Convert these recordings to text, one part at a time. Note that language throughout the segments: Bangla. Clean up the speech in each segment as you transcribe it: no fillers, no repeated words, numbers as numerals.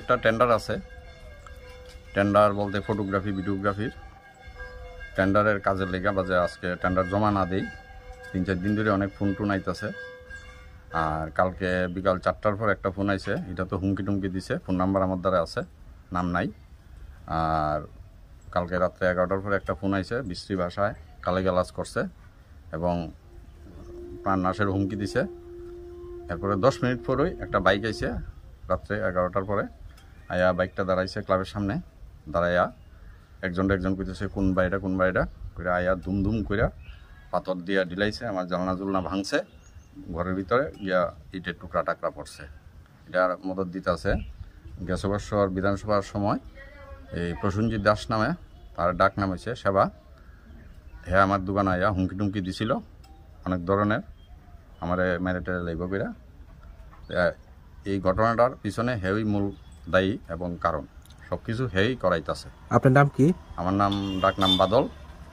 একটা টেন্ডার আছে, টেন্ডার বলতে ফটোগ্রাফি ভিডিওগ্রাফির টেন্ডারের কাজের লেগে বাজে আজকে টেন্ডার জমা না দেই 3-4 দিন ধরে অনেক ফোন টোন আইতেছে। আর কালকে বিকাল 4টার পর একটা ফোন আইছে, এটা তো হুমকি টুমকি দিছে, ফোন নাম্বার আমার দ্বারা আছে, নাম নাই। আর কালকে রাত্রে 11টার পর একটা ফোন আইছে, বিশ্রী ভাষায় গালাগালাজ করছে এবং প্রাণ নাশের হুমকি দিছে। এরপরে 10 মিনিট পরই একটা বাইক আইছে রাত্রে 11টার পরে, আয়া বাইকটা দাঁড়াইছে ক্লাবের সামনে, দাঁড়াইয়া একজন কইতেছে কোন বাড়িটা করে আয়া ধুম কইরা পাথর দিয়া ঢিলাইছে, আমার জানলা জুলনা ভাঙছে, ঘরের ভিতরে গিয়া ইটের টুকরা টাকরা পড়ছে। এটার মদত দিতে আছে গেছবর্ষর বিধানসভার সময় এই প্রসেনজিৎ দাস নামে, তার ডাক নাম হয়েছে সেবা। হ্যাঁ আমার দোকান আয়া হুমকি টুমকি দিছিল অনেক ধরনের, আমার মেরেটে লাইব কইরা। এই ঘটনাটার পিছনে হেই মূল দায়ী এবং কারণ, সব কিছু হেই করাইতেছে। আপনার নাম কি? আমার নাম ডাক নাম বাদল,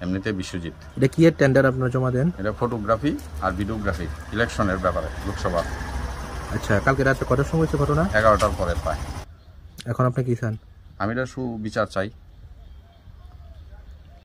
এমনিতে বিশ্বজিৎ। এটা কি এর টেন্ডার আপনারা জমা দেন? এটা ফটোগ্রাফি আর ভিডিওগ্রাফি ইলেকশনের ব্যাপারে, লোকসভা। আচ্ছা, কালকে রাতে কটার সময় হয়েছে ঘটনা? 11টার পরে পায়। এখন আপনি কি চান? আমি এটা সুবিচার চাই।